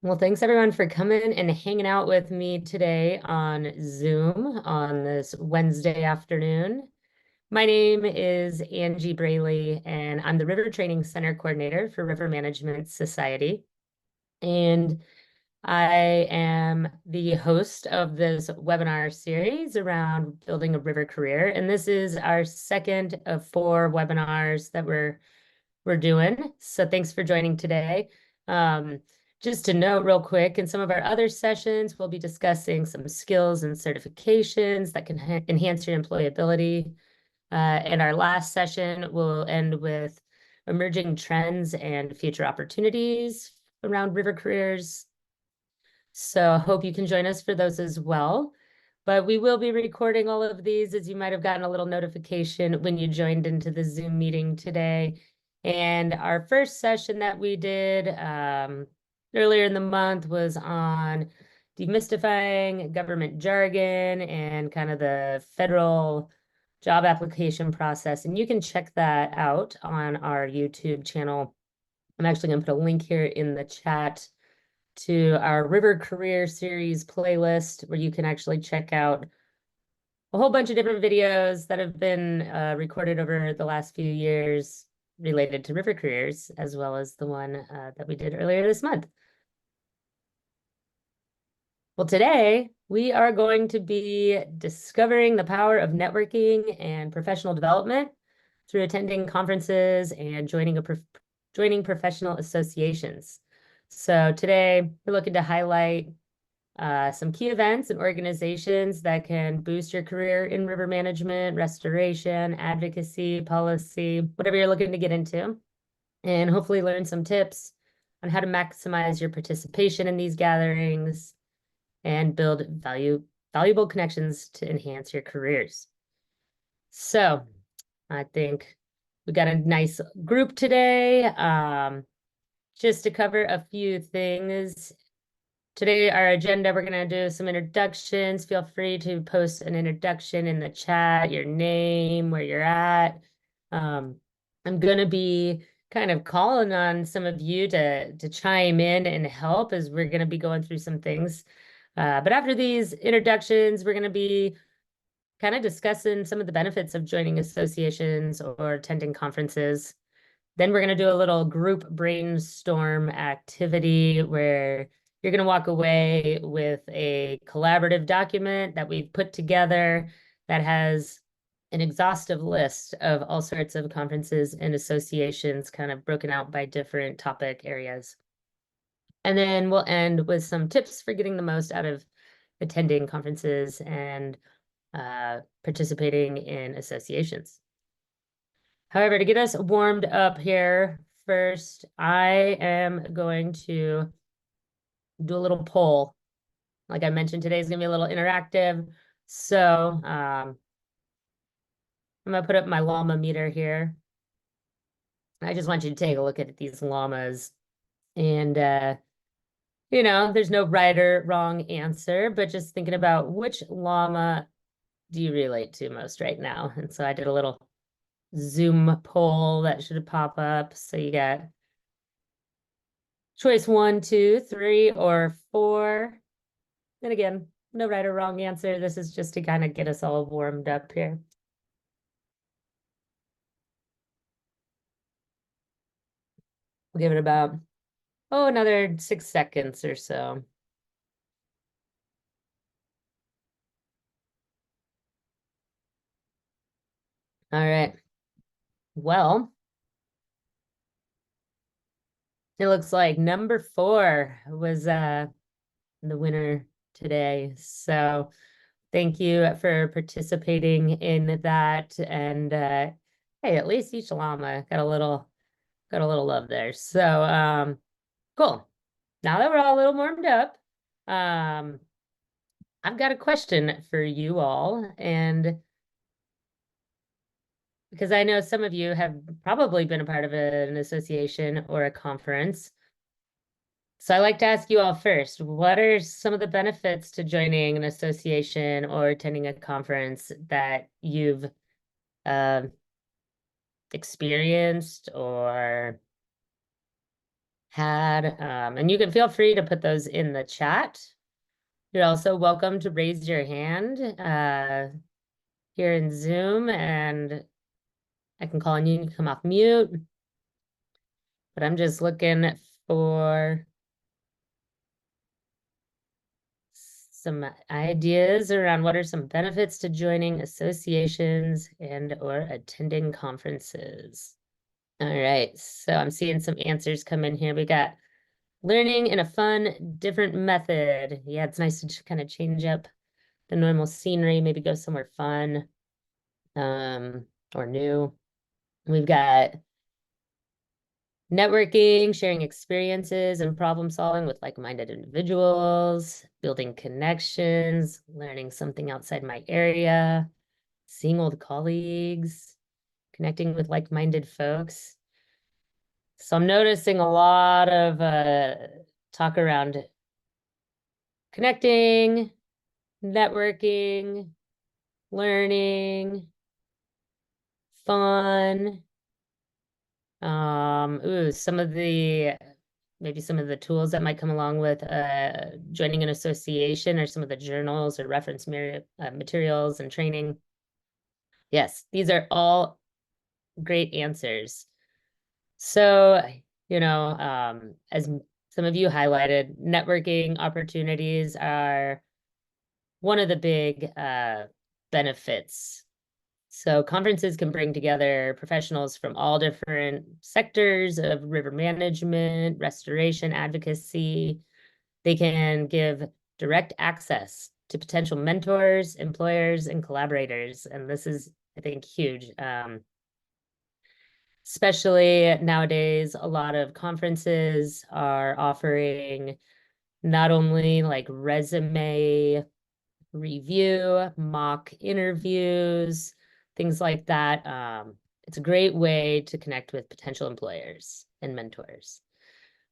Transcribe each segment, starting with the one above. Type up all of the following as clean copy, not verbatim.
Well, thanks everyone for coming and hanging out with me today on Zoom on this Wednesday afternoon. My name is Angie Braley, and I'm the River Training Center Coordinator for River Management Society. And I am the host of this webinar series around building a river career. And this is our second of 4 webinars that we're doing. So thanks for joining today. Just to note real quick, in some of our other sessions, we'll be discussing some skills and certifications that can enhance your employability. In our last session, we'll end with emerging trends and future opportunities around river careers. So I hope you can join us for those as well. But we will be recording all of these, as you might have gotten a little notification when you joined into the Zoom meeting today. And our first session that we did earlier in the month was on demystifying government jargon and kind of the federal job application process. And you can check that out on our YouTube channel. I'm actually going to put a link here in the chat to our River Career Series playlist, where you can actually check out a whole bunch of different videos that have been recorded over the last few years related to river careers, as well as the one that we did earlier this month. Well, today we are going to be discovering the power of networking and professional development through attending conferences and joining professional associations. So today we're looking to highlight some key events and organizations that can boost your career in river management, restoration, advocacy, policy, whatever you're looking to get into, and hopefully learn some tips on how to maximize your participation in these gatherings and build valuable connections to enhance your careers. So I think we got a nice group today. Just to cover a few things. Today, our agenda, we're going to do some introductions. Feel free to post an introduction in the chat, your name, where you're at. I'm going to be kind of calling on some of you to chime in and help, as we're going to be going through some things. But after these introductions, we're going to be kind of discussing some of the benefits of joining associations or attending conferences. Then we're going to do a little group brainstorm activity where you're going to walk away with a collaborative document that we've put together that has an exhaustive list of all sorts of conferences and associations kind of broken out by different topic areas. And then we'll end with some tips for getting the most out of attending conferences and participating in associations. However, to get us warmed up here, first, I am going to do a little poll. Like I mentioned, today is going to be a little interactive. So I'm going to put up my llama meter here. I just want you to take a look at these llamas. And, there's no right or wrong answer, but just thinking about which llama do you relate to most right now? And so I did a little Zoom poll that should pop up. So you got choice 1, 2, 3, or 4. And again, no right or wrong answer. This is just to kind of get us all warmed up here. We'll give it about, another 6 seconds or so. All right. Well, it looks like number 4 was the winner today. So thank you for participating in that. And hey, at least each llama got a little love there. So cool. Now that we're all a little warmed up, I've got a question for you all, and because I know some of you have probably been a part of an association or a conference. So I like to ask you all first, what are some of the benefits to joining an association or attending a conference that you've experienced or had. And you can feel free to put those in the chat. You're also welcome to raise your hand here in Zoom, and I can call on you. You can come off mute. But I'm just looking for some ideas around what are some benefits to joining associations and or attending conferences. All right, so I'm seeing some answers come in here. We got learning in a fun, different method. Yeah, it's nice to kind of change up the normal scenery, maybe go somewhere fun or new. We've got networking, sharing experiences and problem solving with like-minded individuals, building connections, learning something outside my area, seeing old colleagues, connecting with like-minded folks. So I'm noticing a lot of talk around connecting, networking, learning, fun. Some of the maybe some of the tools that might come along with joining an association or some of the journals or reference materials and training. Yes, these are all great answers. So, as some of you highlighted, networking opportunities are one of the big benefits. So conferences can bring together professionals from all different sectors of river management, restoration, advocacy. They can give direct access to potential mentors, employers, and collaborators. And this is, I think, huge. Especially nowadays, a lot of conferences are offering not only like resume review, mock interviews, things like that. It's a great way to connect with potential employers and mentors.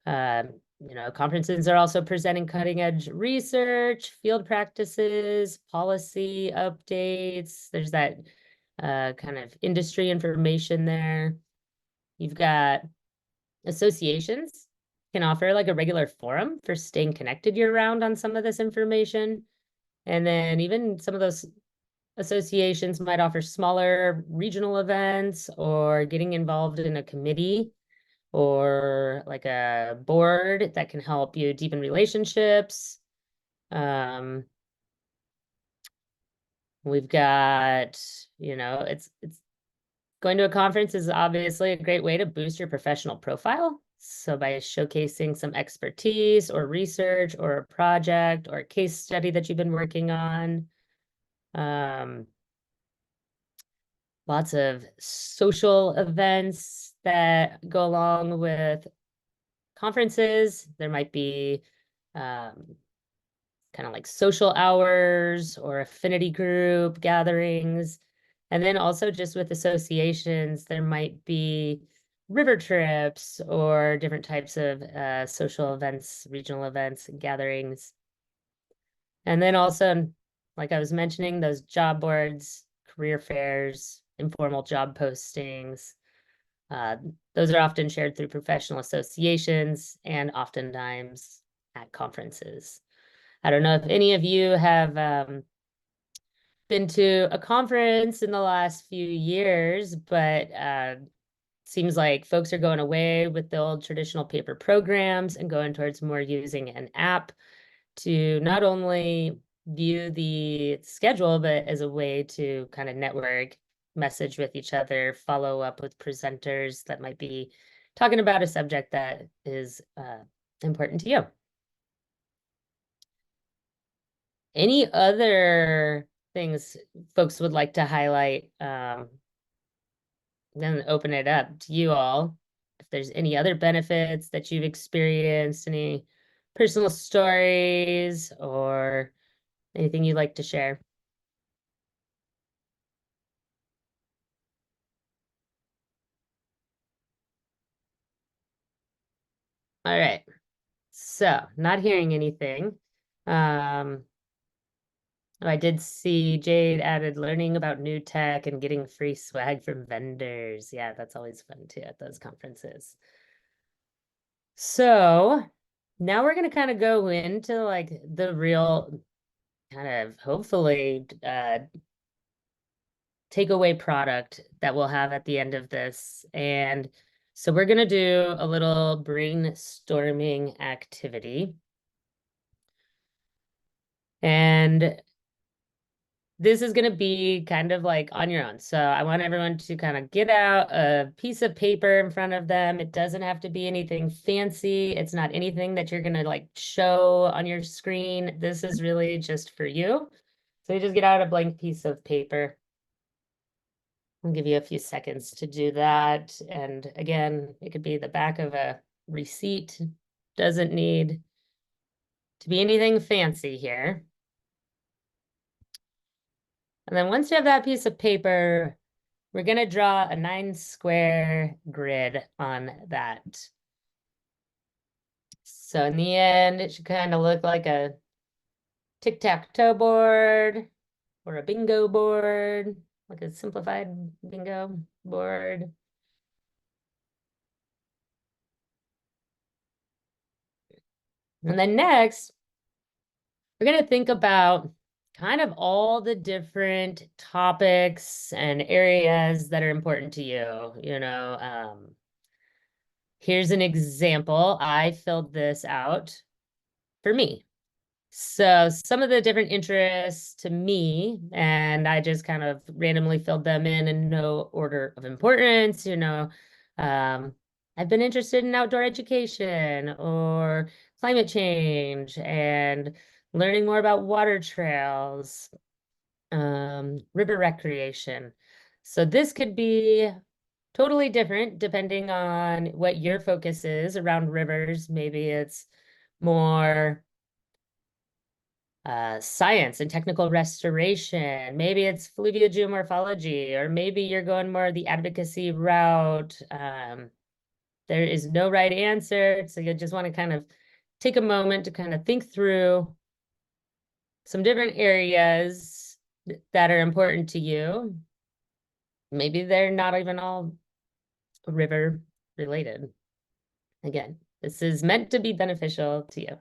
Conferences are also presenting cutting edge research, field practices, policy updates. There's that kind of industry information there. You've got associations can offer like a regular forum for staying connected year round on some of this information. And then even some of those associations might offer smaller regional events or getting involved in a committee or like a board that can help you deepen relationships. We've got, it's going to a conference is obviously a great way to boost your professional profile. So by showcasing some expertise or research or a project or a case study that you've been working on. Lots of social events that go along with conferences. There might be kind of like social hours or affinity group gatherings. And then also just with associations, there might be river trips or different types of social events, regional events, and gatherings. And then also, like I was mentioning, those job boards, career fairs, informal job postings. Uh, those are often shared through professional associations and oftentimes at conferences. I don't know if any of you have been to a conference in the last few years, but seems like folks are going away with the old traditional paper programs and going towards more using an app to not only view the schedule, but as a way to kind of network, message with each other, follow up with presenters that might be talking about a subject that is important to you. Any other things folks would like to highlight? Then open it up to you all. If there's any other benefits that you've experienced, any personal stories or anything you'd like to share? All right. So, not hearing anything. I did see Jade added learning about new tech and getting free swag from vendors. Yeah, that's always fun too at those conferences. So now we're going to kind of go into like the real kind of hopefully takeaway product that we'll have at the end of this. And so we're going to do a little brainstorming activity. And this is going to be kind of like on your own. So I want everyone to kind of get out a piece of paper in front of them. It doesn't have to be anything fancy. It's not anything that you're going to like show on your screen. This is really just for you. So you just get out a blank piece of paper. I'll give you a few seconds to do that. And again, it could be the back of a receipt. Doesn't need to be anything fancy here. And then once you have that piece of paper, we're going to draw a 9 square grid on that. So in the end, it should kind of look like a tic-tac-toe board or a bingo board, like a simplified bingo board. And then next, we're going to think about kind of all the different topics and areas that are important to you. Here's an example. I filled this out for me. So some of the different interests to me, and I just kind of randomly filled them in no order of importance. I've been interested in outdoor education or climate change and learning more about water trails, river recreation. So this could be totally different depending on what your focus is around rivers. Maybe it's more science and technical restoration. Maybe it's fluviogeomorphology, or maybe you're going more the advocacy route. There is no right answer. So you just want to kind of take a moment to kind of think through some different areas that are important to you. Maybe they're not even all river related. Again, this is meant to be beneficial to you.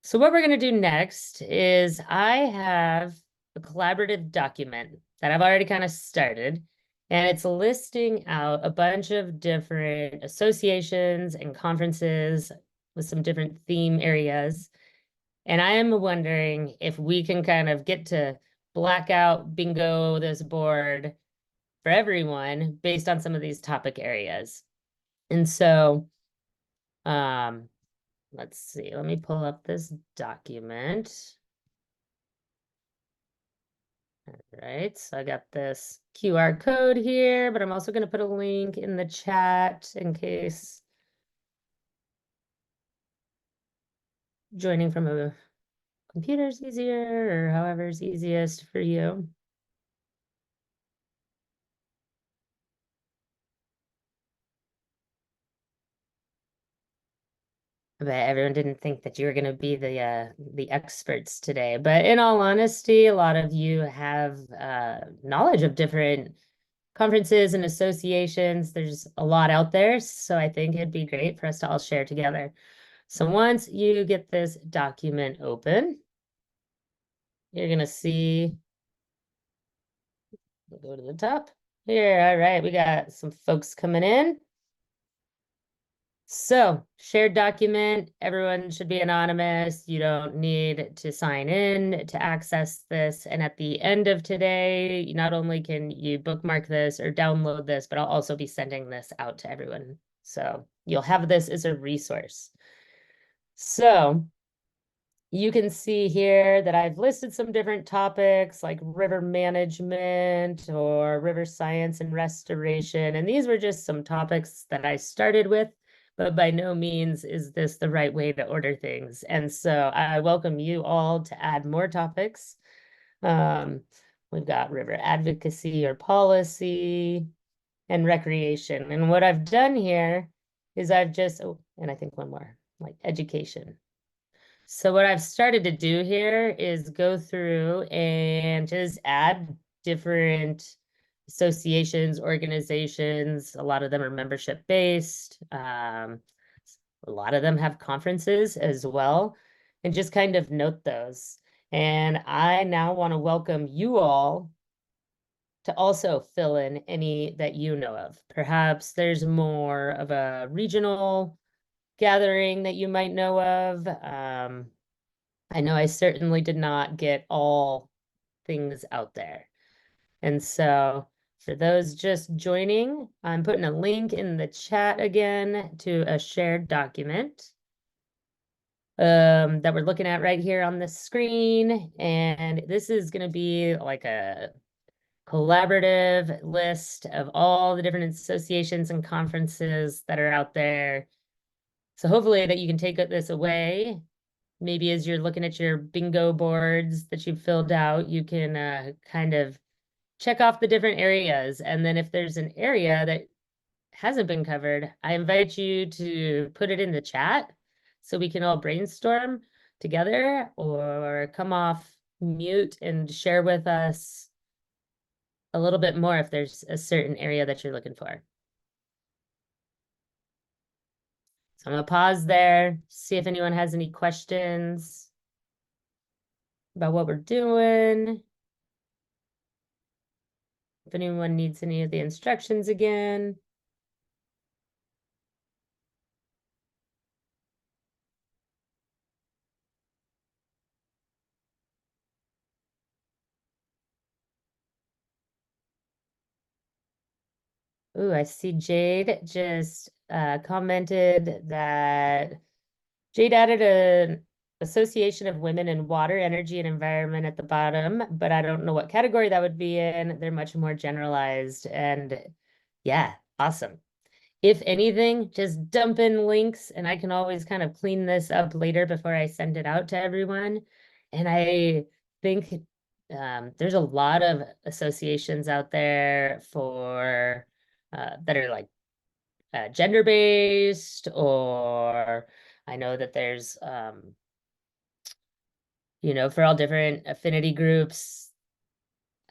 So what we're going to do next is I have a collaborative document that I've already kind of started, and it's listing out a bunch of different associations and conferences with some different theme areas. And I am wondering if we can kind of get to black out bingo this board for everyone based on some of these topic areas. And so, let's see, let me pull up this document. All right, so I got this QR code here, but I'm also going to put a link in the chat in case joining from a computer is easier or however is easiest for you. But everyone didn't think that you were going to be the experts today. But in all honesty, a lot of you have knowledge of different conferences and associations. There's a lot out there, so I think it'd be great for us to all share together. So once you get this document open, you're going to see, we'll go to the top here. All right, we got some folks coming in. So shared document, everyone should be anonymous. You don't need to sign in to access this. And at the end of today, not only can you bookmark this or download this, but I'll also be sending this out to everyone. So you'll have this as a resource. So you can see here that I've listed some different topics like river management or river science and restoration. And these were just some topics that I started with, but by no means is this the right way to order things. And so I welcome you all to add more topics. We've got river advocacy or policy and recreation. And what I've done here is I've just, oh, and I think one more, like education. So what I've started to do here is go through and just add different associations, organizations. A lot of them are membership based. A lot of them have conferences as well, and just kind of note those. And I now want to welcome you all to also fill in any that you know of. Perhaps there's more of a regional gathering that you might know of. I know I certainly did not get all things out there. And so for those just joining, I'm putting a link in the chat again to a shared document that we're looking at right here on the screen. And this is going to be like a collaborative list of all the different associations and conferences that are out there. So hopefully that you can take this away. Maybe as you're looking at your bingo boards that you've filled out, you can kind of check off the different areas. And then if there's an area that hasn't been covered, I invite you to put it in the chat so we can all brainstorm together, or come off mute and share with us a little bit more if there's a certain area that you're looking for. So I'm gonna pause there, see if anyone has any questions about what we're doing. If anyone needs any of the instructions again. Ooh, I see Jade just commented that Jade added an Association of Women in Water, Energy, and Environment at the bottom, but I don't know what category that would be in. They're much more generalized. And yeah, awesome. If anything, just dump in links and I can always kind of clean this up later before I send it out to everyone. And I think there's a lot of associations out there for that are like gender-based, or I know that there's for all different affinity groups.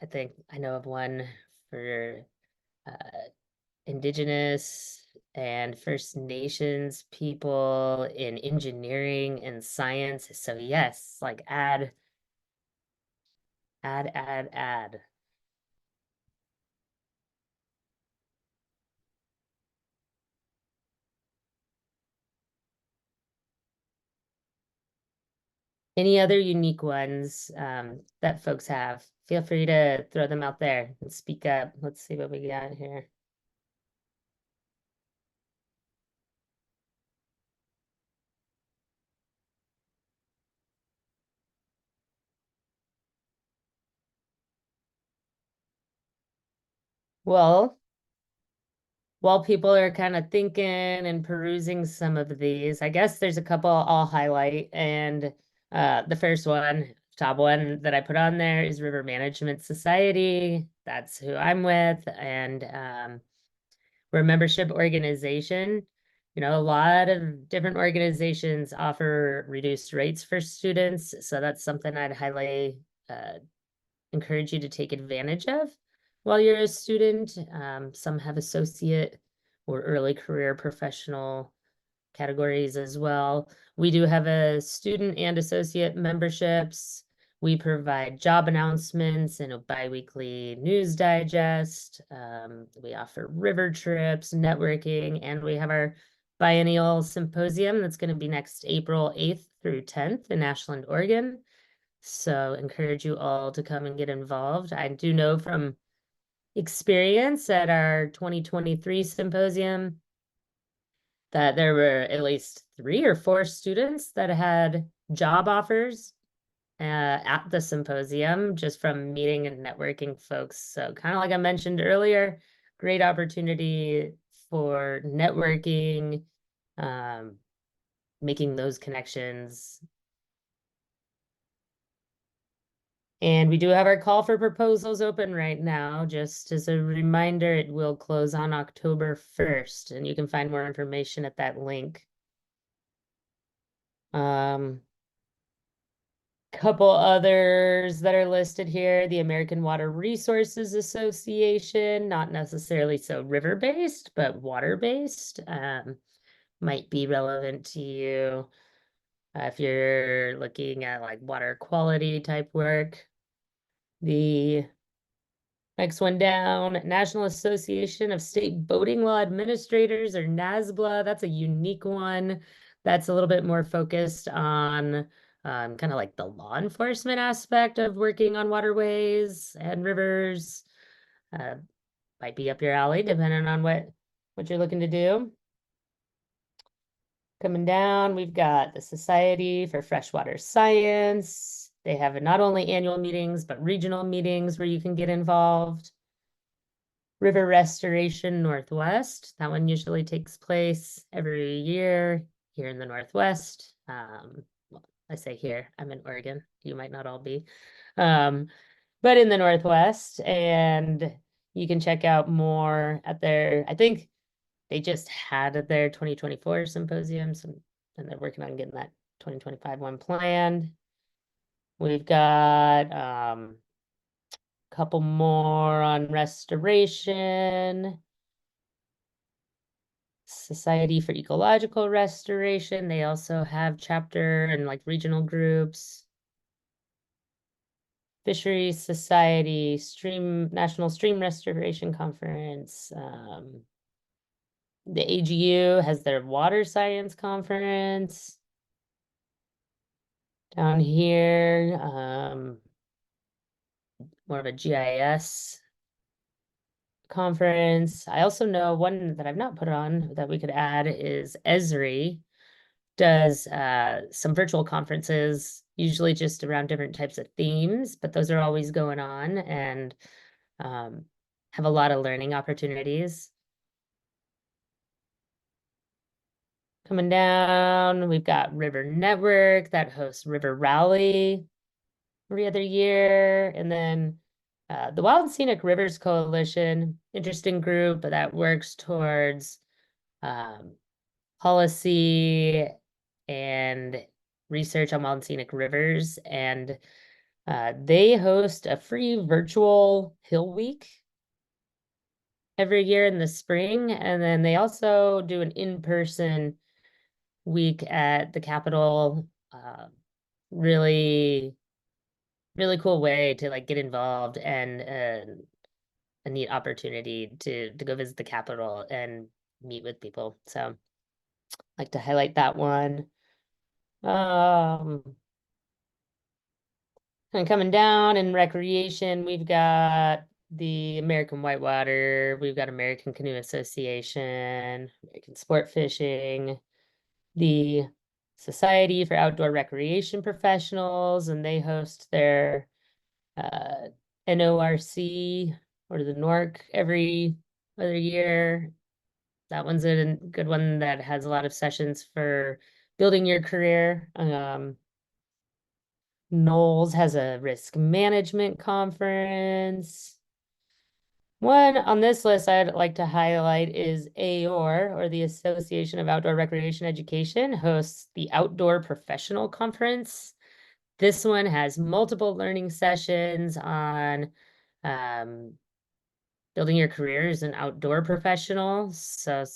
I think I know of one for uh, Indigenous and First Nations people in engineering and science. So yes, like add. Any other unique ones that folks have, feel free to throw them out there and speak up. Let's see what we got here. Well, while people are kind of thinking and perusing some of these, I guess there's a couple I'll highlight. And the first one, top one that I put on there is River Management Society. That's who I'm with. And we're a membership organization. A lot of different organizations offer reduced rates for students. So that's something I'd highly encourage you to take advantage of while you're a student. Some have associate or early career professional categories as well. We do have a student and associate memberships. We provide job announcements and a biweekly news digest. We offer river trips, networking, and we have our biennial symposium that's going to be next April 8th through 10th in Ashland, Oregon. So encourage you all to come and get involved. I do know from experience at our 2023 symposium that there were at least 3 or 4 students that had job offers at the symposium just from meeting and networking folks. So kind of like I mentioned earlier, great opportunity for networking, making those connections. And we do have our call for proposals open right now. Just as a reminder, it will close on October 1st, and you can find more information at that link. Couple others that are listed here, the American Water Resources Association, not necessarily so river-based, but water-based, might be relevant to you if you're looking at like water quality type work. The next one down, National Association of State Boating Law Administrators, or NASBLA. That's a unique one. That's a little bit more focused on kind of like the law enforcement aspect of working on waterways and rivers. Uh, might be up your alley, depending on what you're looking to do. Coming down, we've got the Society for Freshwater Science. They have not only annual meetings, but regional meetings where you can get involved. River Restoration Northwest. That one usually takes place every year here in the Northwest. Well, I say here, I'm in Oregon. You might not all be. But in the Northwest, and you can check out more at their, I think they just had their 2024 symposiums, and they're working on getting that 2025 one planned. We've got couple more on restoration. Society for Ecological Restoration. They also have chapter and like regional groups. Fisheries Society, National Stream Restoration Conference. The AGU has their Water Science Conference. Down here, more of a GIS conference. I also know one that I've not put on that we could add is Esri does some virtual conferences, usually just around different types of themes, but those are always going on and have a lot of learning opportunities. Coming down, we've got River Network that hosts River Rally every other year. And then the Wild and Scenic Rivers Coalition, interesting group that works towards policy and research on wild and scenic rivers. And they host a free virtual Hill Week every year in the spring. And then they also do an in-person week at the Capitol. Really, really cool way to like get involved and a neat opportunity to go visit the Capitol and meet with people. So I'd like to highlight that one. And coming down in recreation, we've got the American Whitewater, we've got American Canoe Association, American Sport Fishing, the Society for Outdoor Recreation Professionals, and they host their NORC or the NORC every other year. That one's a good one that has a lot of sessions for building your career. Knowles has a risk management conference. One on this list I'd like to highlight is AOR, or the Association of Outdoor Recreation Education, hosts the Outdoor Professional Conference. This one has multiple learning sessions on building your career as an outdoor professional. So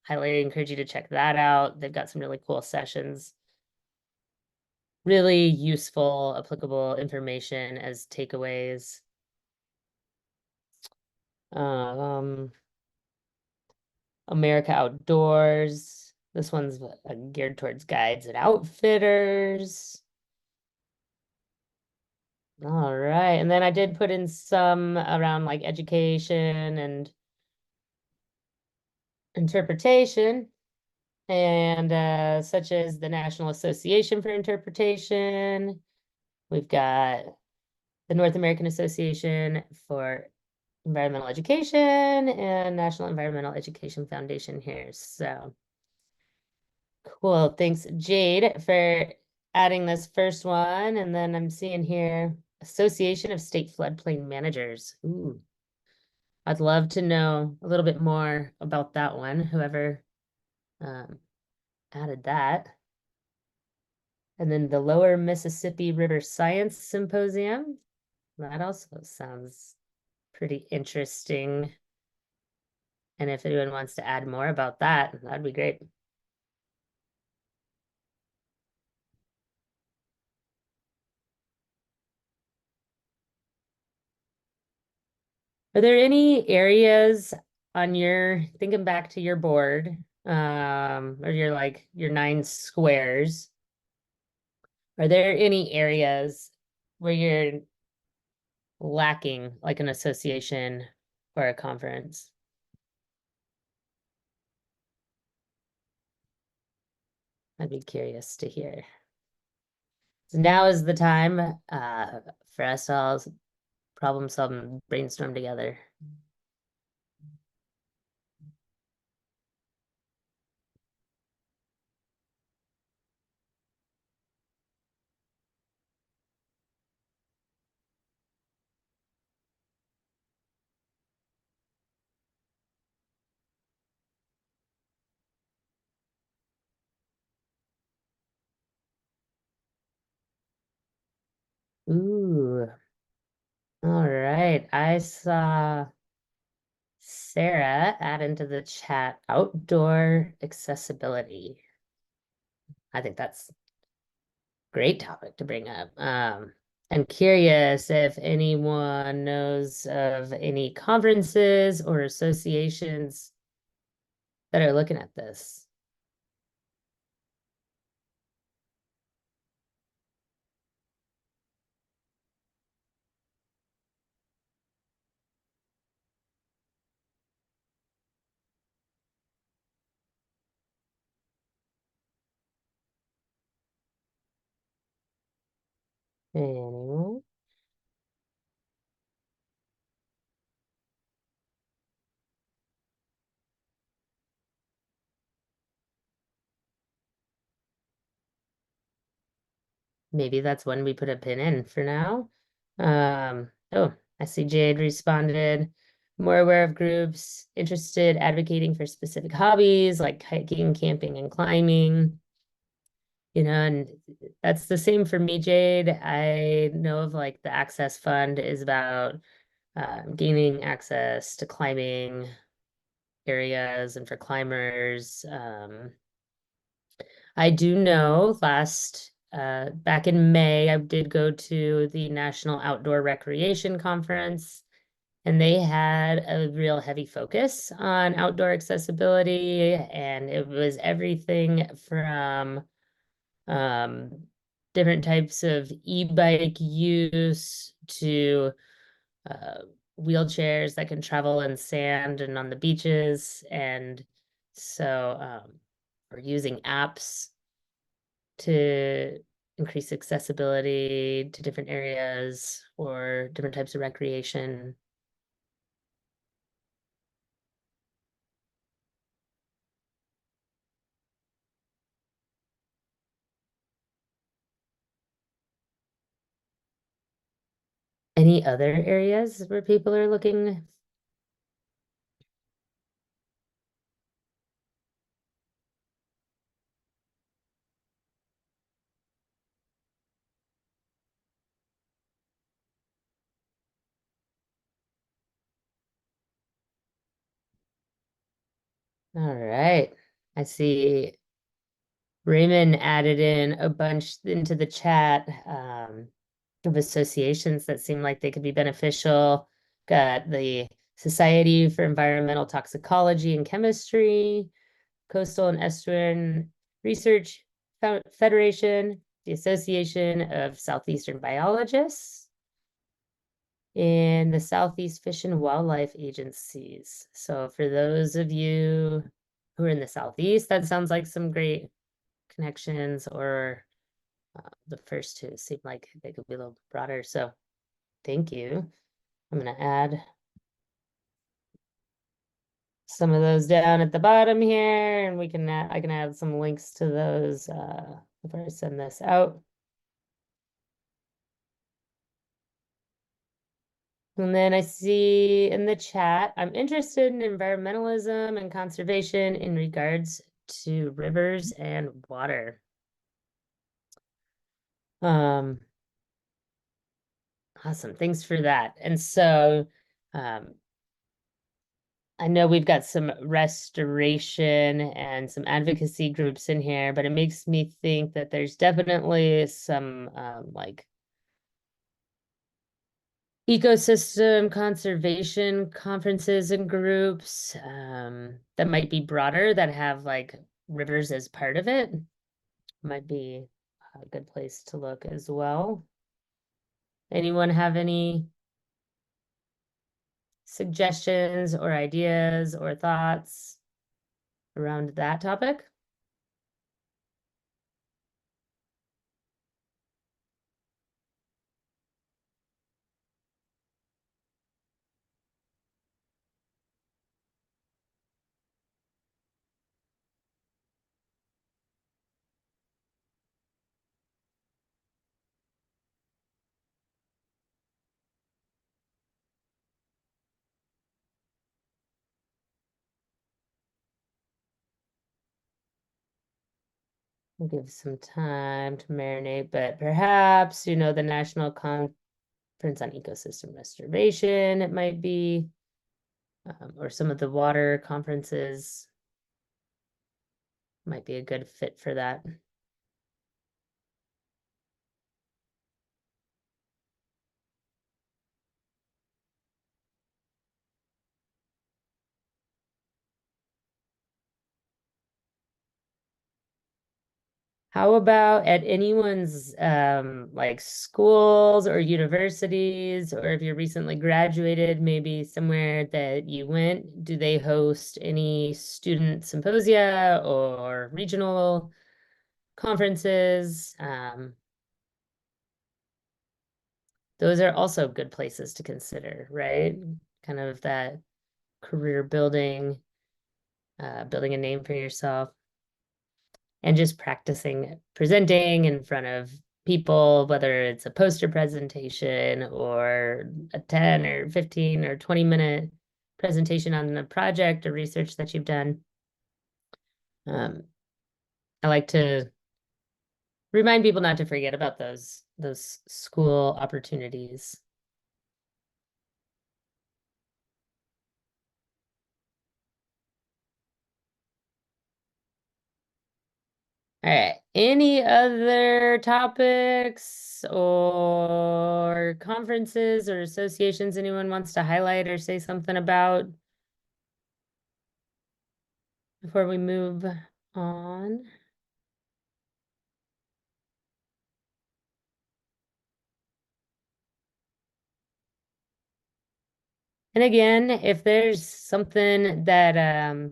highly encourage you to check that out. They've got some really cool sessions. Really useful, applicable information as takeaways. America Outdoors. This one's geared towards guides and outfitters. All right. And then I did put in some around like education and interpretation, and such as the National Association for Interpretation. We've got the North American Association for Environmental Education and National Environmental Education Foundation here. So cool. Thanks, Jade, for adding this first one. And then I'm seeing here Association of State Floodplain Managers. Ooh, I'd love to know a little bit more about that one, whoever added that. And then the Lower Mississippi River Science Symposium. That also sounds pretty interesting. And if anyone wants to add more about that, that'd be great. Are there any areas on your, thinking back to your board, or your 9 squares, are there any areas where you're lacking like an association or a conference? I'd be curious to hear. So now is the time for us to all problem solve and brainstorm together. Ooh, all right. I saw Sarah add into the chat outdoor accessibility. I think that's a great topic to bring up. I'm curious if anyone knows of any conferences or associations that are looking at this. Anyone? Maybe that's when we put a pin in for now. Oh, I see Jade responded. More aware of groups interested advocating for specific hobbies like hiking, camping, and climbing. And that's the same for me, Jade. I know of like the Access Fund is about gaining access to climbing areas and for climbers. I do know back in May, I did go to the National Outdoor Recreation Conference, and they had a real heavy focus on outdoor accessibility, and it was everything from um, different types of e-bike use to uh, wheelchairs that can travel in sand and on the beaches. And so we're using apps to increase accessibility to different areas or different types of recreation. Any other areas where people are looking? All right. I see Raymond added in a bunch into the chat of associations that seem like they could be beneficial. Got the Society for Environmental Toxicology and Chemistry, Coastal and Estuarine Research Federation, the Association of Southeastern Biologists, and the Southeast Fish and Wildlife Agencies. So for those of you who are in the Southeast, that sounds like some great connections, or the first two seem like they could be a little broader. So thank you. I'm gonna add some of those down at the bottom here, and I can add some links to those before I send this out. And then I see in the chat, I'm interested in environmentalism and conservation in regards to rivers and water. Um, awesome. Thanks for that. And so, um, I know we've got some restoration and some advocacy groups in here, but it makes me think that there's definitely some like ecosystem conservation conferences and groups that might be broader, that have like rivers as part of it. Might be a good place to look as well. Anyone have any suggestions or ideas or thoughts around that topic? We'll give some time to marinate, but perhaps, the National Conference on Ecosystem Restoration, it might be, or some of the water conferences might be a good fit for that. How about at anyone's like schools or universities, or if you're recently graduated, maybe somewhere that you went, do they host any student symposia or regional conferences? Those are also good places to consider, right? Kind of that career building, building a name for yourself, and just practicing presenting in front of people, whether it's a poster presentation or a 10 or 15 or 20-minute presentation on a project or research that you've done. I like to remind people not to forget about those school opportunities. All right. Any other topics or conferences or associations anyone wants to highlight or say something about before we move on? And again, if there's something that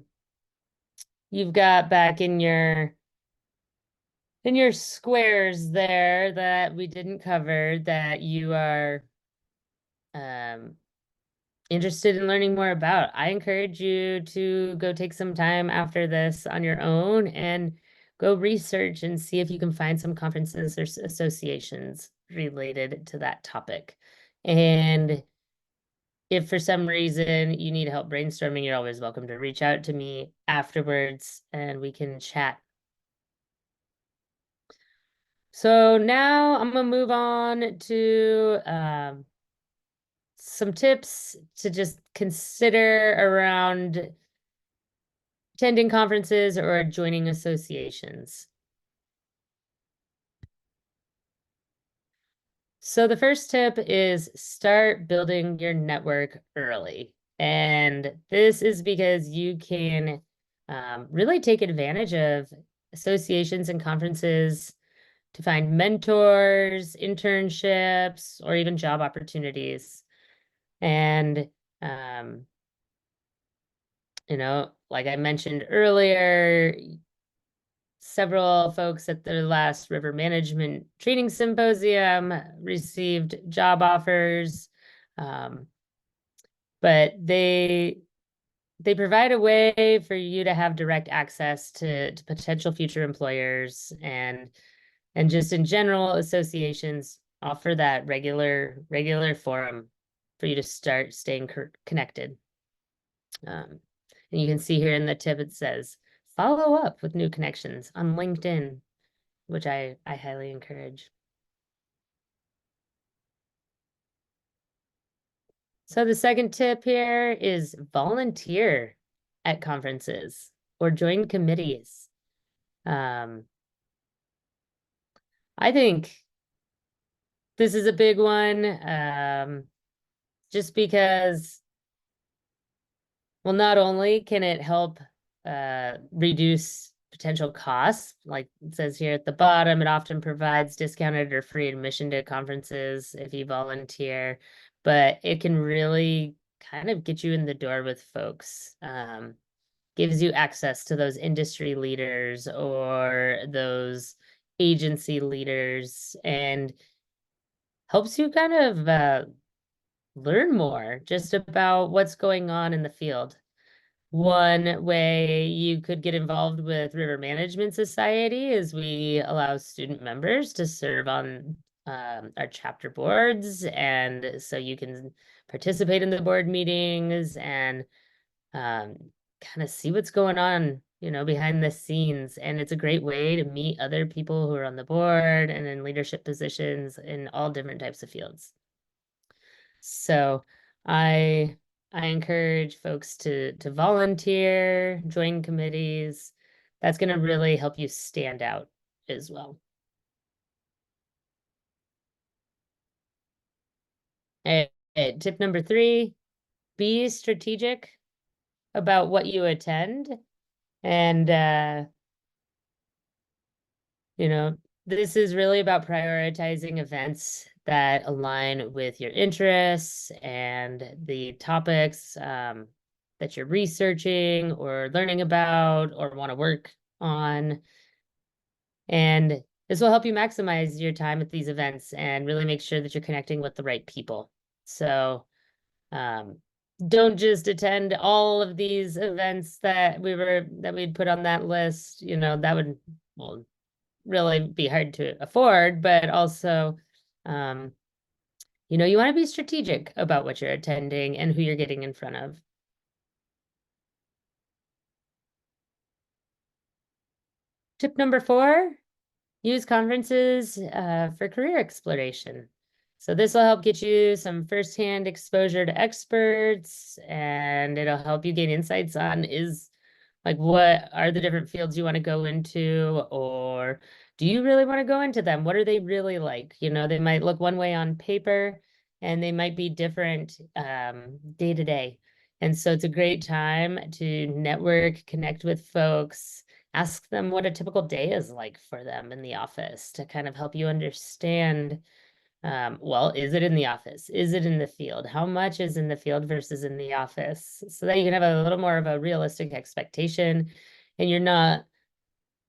you've got back in your squares there that we didn't cover, that you are um interested in learning more about, I encourage you to go take some time after this on your own and go research and see if you can find some conferences or associations related to that topic. And if for some reason you need help brainstorming, you're always welcome to reach out to me afterwards and we can chat. So now I'm gonna move on to some tips to just consider around attending conferences or joining associations. So the first tip is start building your network early. And this is because you can really take advantage of associations and conferences to find mentors, internships, or even job opportunities. And, um, like I mentioned earlier, several folks at the last river management training symposium received job offers, but they provide a way for you to have direct access to potential future employers, and just in general, associations offer that regular forum for you to start staying connected. And you can see here in the tip, it says, follow up with new connections on LinkedIn, which I highly encourage. So the second tip here is volunteer at conferences or join committees. Um, I think this is a big one, just because, well, not only can it help reduce potential costs, like it says here at the bottom, it often provides discounted or free admission to conferences if you volunteer, but it can really kind of get you in the door with folks. Gives you access to those industry leaders or those agency leaders and helps you kind of learn more just about what's going on in the field. One way you could get involved with River Management Society is we allow student members to serve on our chapter boards. And so you can participate in the board meetings and um, kind of see what's going on, behind the scenes. And it's a great way to meet other people who are on the board and in leadership positions in all different types of fields. So I I encourage folks to volunteer, join committees. That's going to really help you stand out as well. Tip number 3, be strategic about what you attend. And you know, this is really about prioritizing events that align with your interests and the topics that you're researching or learning about or want to work on. And this will help you maximize your time at these events and really make sure that you're connecting with the right people. So um, don't just attend all of these events that we'd put on that list. That would, well, really be hard to afford, but also, um, you want to be strategic about what you're attending and who you're getting in front of. Tip number 4, use conferences for career exploration. So this will help get you some firsthand exposure to experts, and it'll help you gain insights on what are the different fields you want to go into, or do you really want to go into them? What are they really like? They might look one way on paper and they might be different day to day. And so it's a great time to network, connect with folks, ask them what a typical day is like for them in the office to kind of help you understand, well, is it in the office? Is it in the field? How much is in the field versus in the office? So that you can have a little more of a realistic expectation and you're not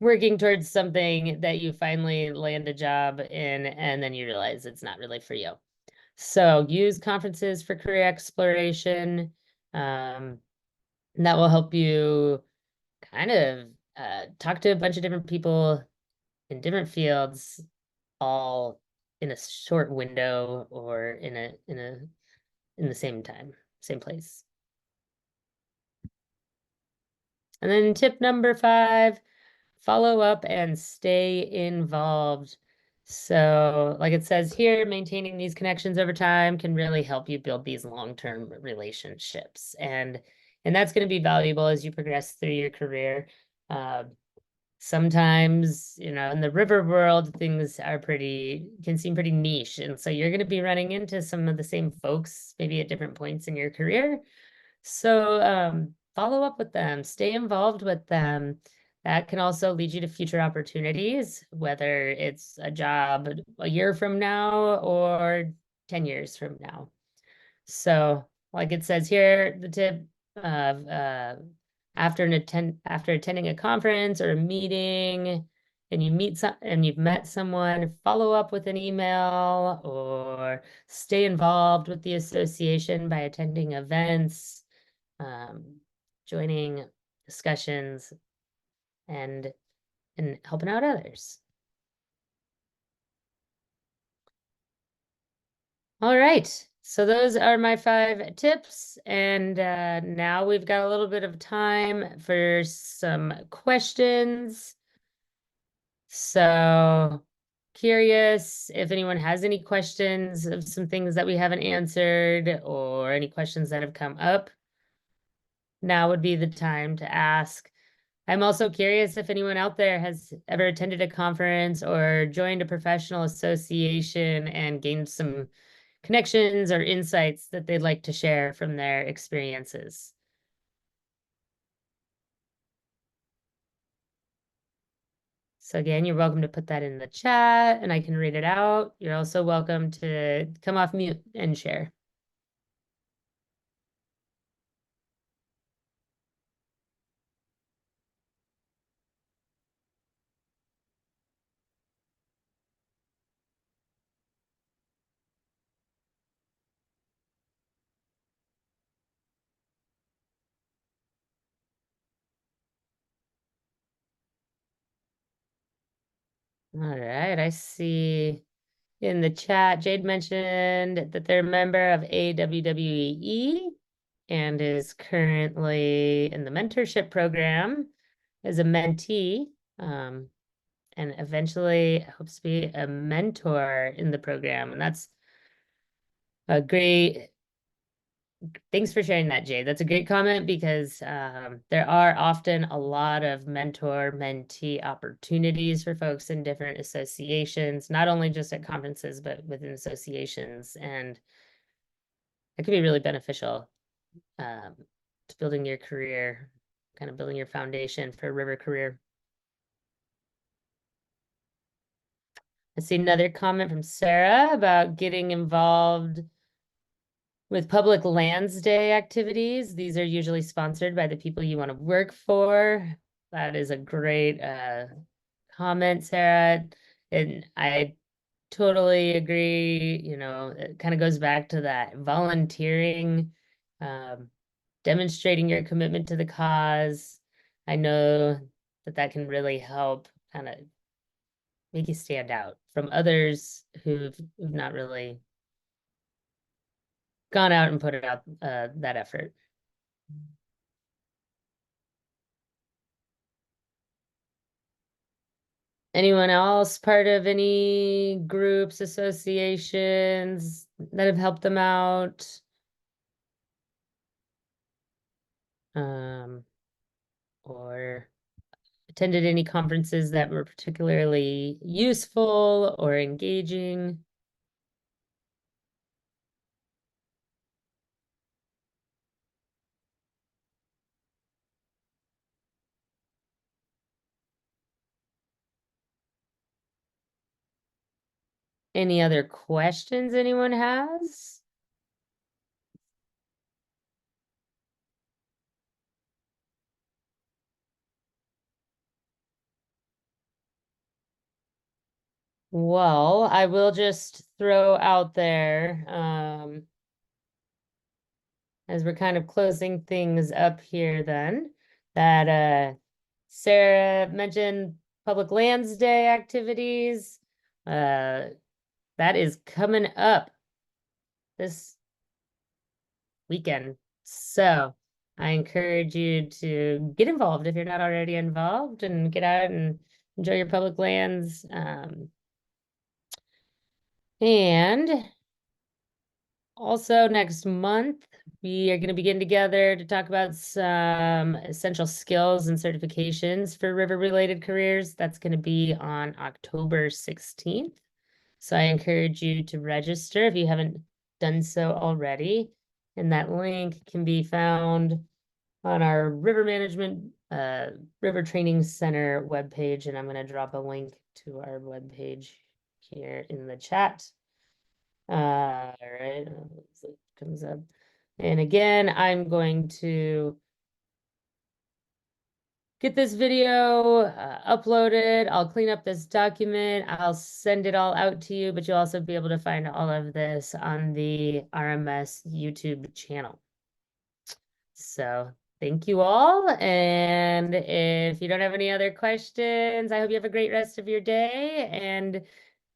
working towards something that you finally land a job in and then you realize it's not really for you. So use conferences for career exploration. And that will help you kind of talk to a bunch of different people in different fields, all in a short window or in the same time, same place. And then tip number 5, follow up and stay involved. So like it says here, maintaining these connections over time can really help you build these long-term relationships. And that's going to be valuable as you progress through your career. Sometimes, in the river world, things can seem pretty niche. And so you're going to be running into some of the same folks, maybe at different points in your career. So follow up with them, stay involved with them. That can also lead you to future opportunities, whether it's a job a year from now or 10 years from now. So, like it says here, the tip of after attending a conference or a meeting, and you've met someone, follow up with an email or stay involved with the association by attending events, joining discussions, and helping out others. All right. So those are my 5 tips. And now we've got a little bit of time for some questions. So curious if anyone has any questions of some things that we haven't answered or any questions that have come up. Now would be the time to ask. I'm also curious if anyone out there has ever attended a conference or joined a professional association and gained some connections or insights that they'd like to share from their experiences. So again, you're welcome to put that in the chat and I can read it out. You're also welcome to come off mute and share. All right, I see in the chat, Jade mentioned that they're a member of AWWE and is currently in the mentorship program as a mentee, and eventually hopes to be a mentor in the program. And that's a great, thanks for sharing that, Jade. That's a great comment because there are often a lot of mentor-mentee opportunities for folks in different associations, not only just at conferences, but within associations. And it can be really beneficial to building your career, kind of building your foundation for a river career. I see another comment from Sarah about getting involved with Public Lands Day activities. These are usually sponsored by the people you want to work for. That is a great comment, Sarah. And I totally agree. You know, it kind of goes back to that volunteering, demonstrating your commitment to the cause. I know that that can really help kind of make you stand out from others who've not really gone out and put it out that effort. Anyone else part of any groups, associations that have helped them out? Or attended any conferences that were particularly useful or engaging? Any other questions anyone has? Well, I will just throw out there, as we're kind of closing things up here then, that Sarah mentioned Public Lands Day activities. That is coming up this weekend. So I encourage you to get involved if you're not already involved and get out and enjoy your public lands. And also next month, we are going to begin together to talk about some essential skills and certifications for river-related careers. That's going to be on October 16th. So I encourage you to register if you haven't done so already. And that link can be found on our river management, river training center webpage. And I'm going to drop a link to our webpage here in the chat. All right, it comes up. And again, I'm going to get this video uploaded. I'll clean up this document. I'll send it all out to you, but you'll also be able to find all of this on the RMS YouTube channel. So thank you all. And if you don't have any other questions, I hope you have a great rest of your day. And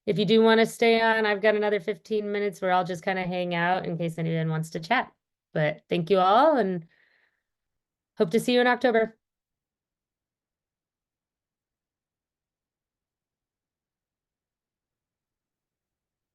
if you do want to stay on, I've got another 15 minutes where I'll just kind of hang out in case anyone wants to chat. But thank you all and hope to see you in October.